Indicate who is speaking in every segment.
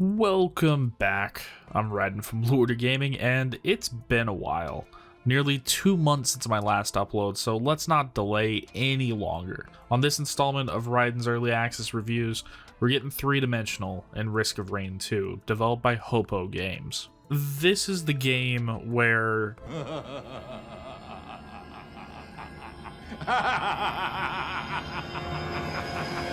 Speaker 1: Welcome back. I'm Raiden from Lord of Gaming, and it's been a while. Nearly 2 months since my last upload, so let's not delay any longer. On this installment of Raiden's Early Access Reviews, we're getting three-dimensional in Risk of Rain 2, developed by Hoppo Games. This is the game where...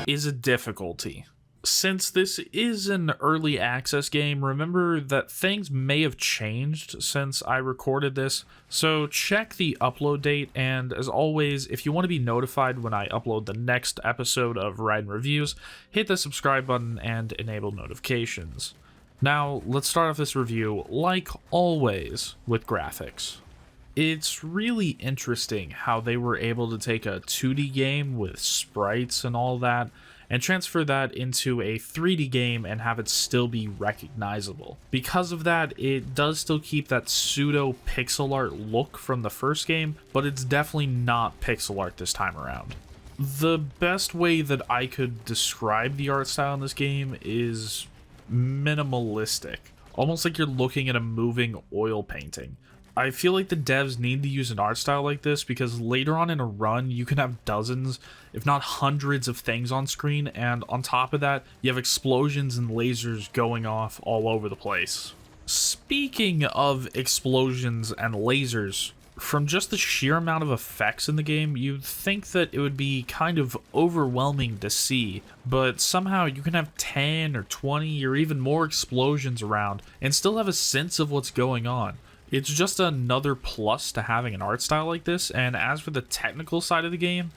Speaker 1: is a difficulty. Since this is an early access game, remember that things may have changed since I recorded this, so check the upload date, and as always, if you want to be notified when I upload the next episode of Raiden Reviews, hit the subscribe button and enable notifications. Now, let's start off this review, like always, with graphics. It's really interesting how they were able to take a 2D game with sprites and all that, and transfer that into a 3D game and have it still be recognizable. Because of that, it does still keep that pseudo pixel art look from the first game, but it's definitely not pixel art this time around. The best way that I could describe the art style in this game is minimalistic, almost like you're looking at a moving oil painting. I feel like the devs need to use an art style like this because later on in a run, you can have dozens, if not hundreds of things on screen, and on top of that, you have explosions and lasers going off all over the place. Speaking of explosions and lasers, from just the sheer amount of effects in the game, you'd think that it would be kind of overwhelming to see, but somehow you can have 10 or 20 or even more explosions around and still have a sense of what's going on. It's just another plus to having an art style like this, and as for the technical side of the game,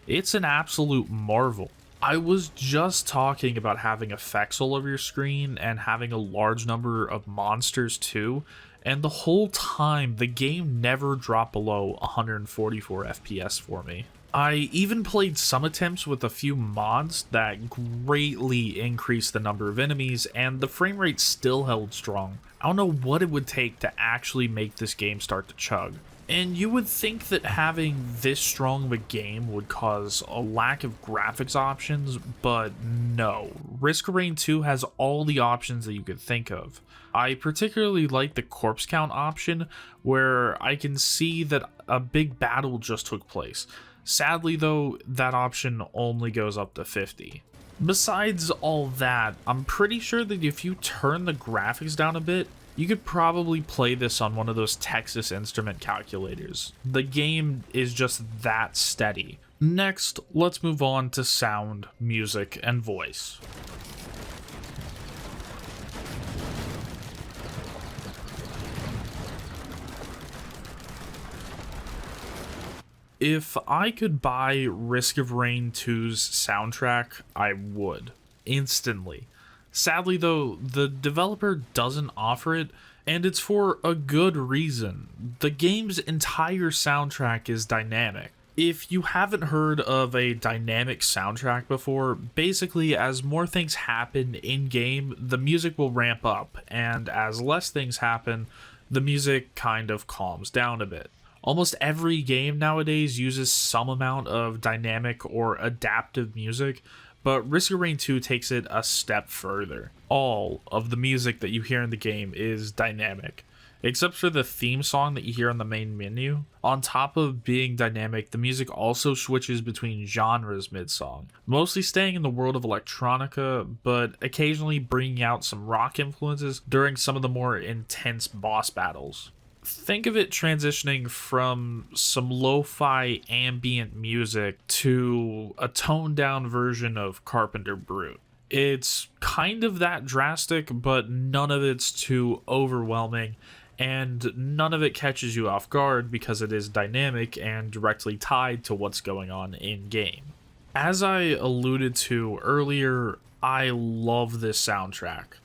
Speaker 1: it's an absolute marvel. I was just talking about having effects all over your screen and having a large number of monsters too, and the whole time the game never dropped below 144 FPS for me. I even played some attempts with a few mods that greatly increased the number of enemies, and the frame rate still held strong. I don't know what it would take to actually make this game start to chug. And you would think that having this strong of a game would cause a lack of graphics options, but no. Risk of Rain 2 has all the options that you could think of. I particularly like the corpse count option, where I can see that a big battle just took place. Sadly though, that option only goes up to 50. Besides all that, I'm pretty sure that if you turn the graphics down a bit, you could probably play this on one of those Texas Instrument calculators. The game is just that steady. Next, let's move on to sound, music, and voice. If I could buy Risk of Rain 2's soundtrack, I would. Instantly. Sadly though, the developer doesn't offer it, and it's for a good reason. The game's entire soundtrack is dynamic. If you haven't heard of a dynamic soundtrack before, basically as more things happen in-game, the music will ramp up, and as less things happen, the music kind of calms down a bit. Almost every game nowadays uses some amount of dynamic or adaptive music, but Risk of Rain 2 takes it a step further. All of the music that you hear in the game is dynamic, except for the theme song that you hear on the main menu. On top of being dynamic, the music also switches between genres mid-song, mostly staying in the world of electronica, but occasionally bringing out some rock influences during some of the more intense boss battles. Think of it transitioning from some lo-fi ambient music to a toned-down version of Carpenter Brute. It's kind of that drastic, but none of it's too overwhelming, and none of it catches you off guard because it is dynamic and directly tied to what's going on in-game. As I alluded to earlier, I love this soundtrack.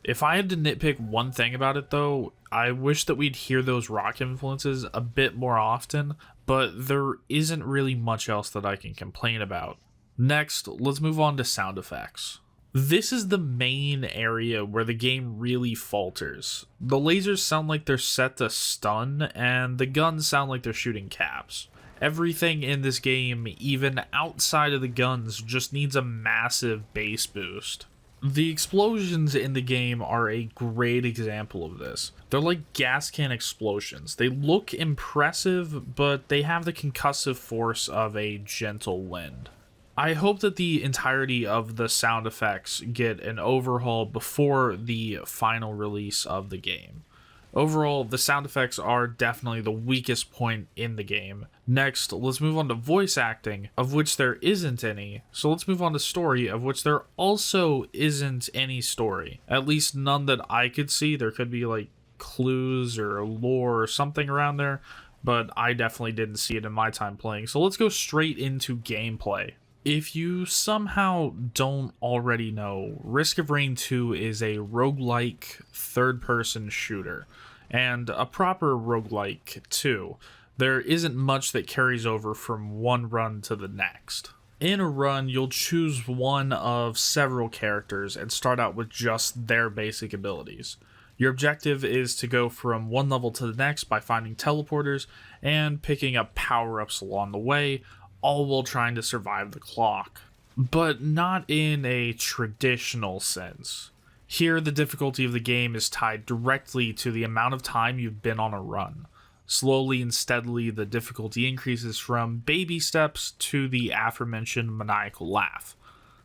Speaker 1: If I had to nitpick one thing about it though, I wish that we'd hear those rock influences a bit more often, but there isn't really much else that I can complain about. Next, let's move on to sound effects. This is the main area where the game really falters. The lasers sound like they're set to stun, and the guns sound like they're shooting caps. Everything in this game, even outside of the guns, just needs a massive bass boost. The explosions in the game are a great example of this. They're like gas can explosions. They look impressive, but they have the concussive force of a gentle wind. I hope that the entirety of the sound effects get an overhaul before the final release of the game. Overall, the sound effects are definitely the weakest point in the game. Next, let's move on to voice acting, of which there isn't any. So let's move on to story, of which there also isn't any story. At least none that I could see. There could be like clues or lore or something around there, but I definitely didn't see it in my time playing. So let's go straight into gameplay. If you somehow don't already know, Risk of Rain 2 is a roguelike third-person shooter, and a proper roguelike too. There isn't much that carries over from one run to the next. In a run, you'll choose one of several characters and start out with just their basic abilities. Your objective is to go from one level to the next by finding teleporters and picking up power-ups along the way, all while trying to survive the clock. But not in a traditional sense. Here, the difficulty of the game is tied directly to the amount of time you've been on a run. Slowly and steadily, the difficulty increases from baby steps to the aforementioned maniacal laugh.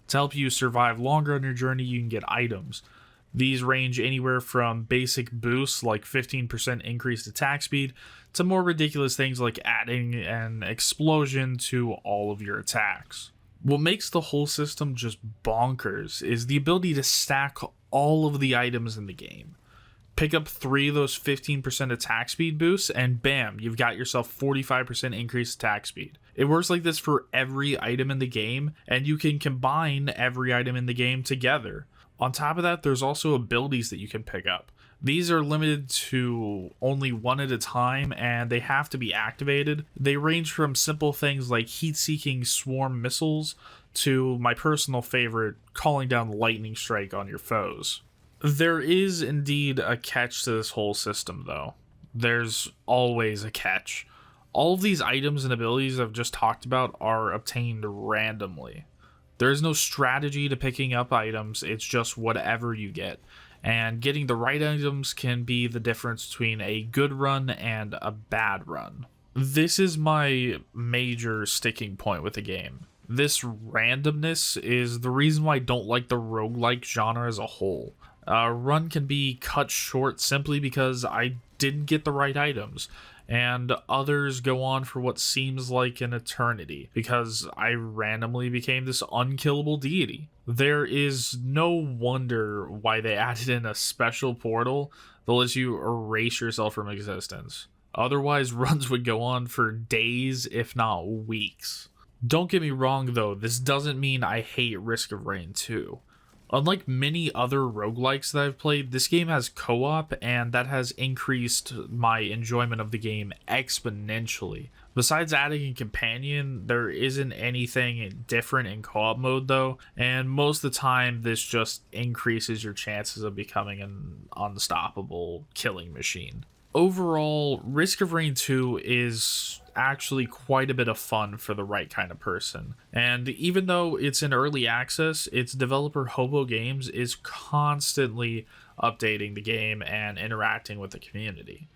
Speaker 1: To help you survive longer on your journey, you can get items. These range anywhere from basic boosts like 15% increased attack speed to more ridiculous things like adding an explosion to all of your attacks. What makes the whole system just bonkers is the ability to stack all of the items in the game. Pick up 3 of those 15% attack speed boosts and bam, you've got yourself 45% increased attack speed. It works like this for every item in the game, and you can combine every item in the game together. On top of that, there's also abilities that you can pick up. These are limited to only one at a time, and they have to be activated. They range from simple things like heat-seeking swarm missiles to my personal favorite, calling down lightning strike on your foes. There is indeed a catch to this whole system, though. There's always a catch. All of these items and abilities I've just talked about are obtained randomly. There is no strategy to picking up items, it's just whatever you get. And getting the right items can be the difference between a good run and a bad run. This is my major sticking point with the game. This randomness is the reason why I don't like the roguelike genre as a whole. A run can be cut short simply because I didn't get the right items, and others go on for what seems like an eternity because I randomly became this unkillable deity. There is no wonder why they added in a special portal that lets you erase yourself from existence. Otherwise, runs would go on for days, if not weeks. Don't get me wrong though, this doesn't mean I hate Risk of Rain 2. Unlike many other roguelikes that I've played, this game has co-op, and that has increased my enjoyment of the game exponentially. Besides adding a companion, there isn't anything different in co-op mode though, and most of the time this just increases your chances of becoming an unstoppable killing machine. Overall, Risk of Rain 2 is actually quite a bit of fun for the right kind of person. And even though it's in early access, its developer Hobo Games is constantly updating the game and interacting with the community.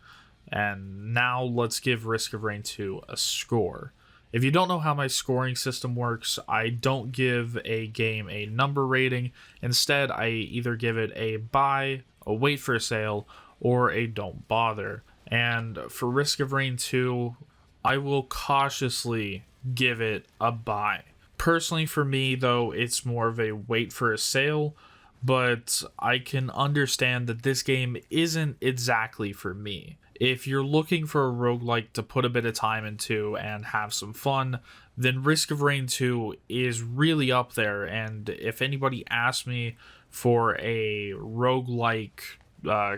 Speaker 1: And now let's give Risk of Rain 2 a score. If you don't know how my scoring system works, I don't give a game a number rating. Instead, I either give it a buy, a wait for a sale, or a don't bother. And for Risk of Rain 2, I will cautiously give it a buy. Personally, for me, though, it's more of a wait for a sale, but I can understand that this game isn't exactly for me. If you're looking for a roguelike to put a bit of time into and have some fun, then Risk of Rain 2 is really up there, and if anybody asks me for a roguelike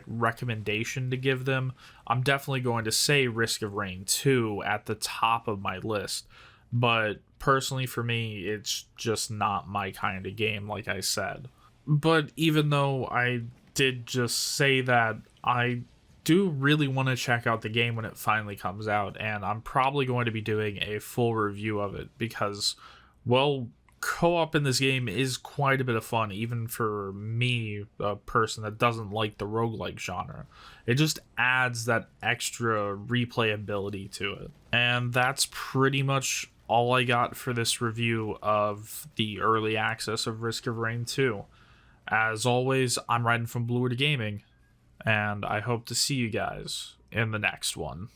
Speaker 1: recommendation to give them, I'm definitely going to say Risk of Rain 2 at the top of my list. But personally for me, it's just not my kind of game, like I said. But even though I did just say that, I do really want to check out the game when it finally comes out, and I'm probably going to be doing a full review of it because, well, co-op in this game is quite a bit of fun, even for me, a person that doesn't like the roguelike genre. It just adds that extra replayability to it. And that's pretty much all I got for this review of the early access of Risk of Rain 2. As always, I'm Raiden from Bluer to Gaming, and I hope to see you guys in the next one.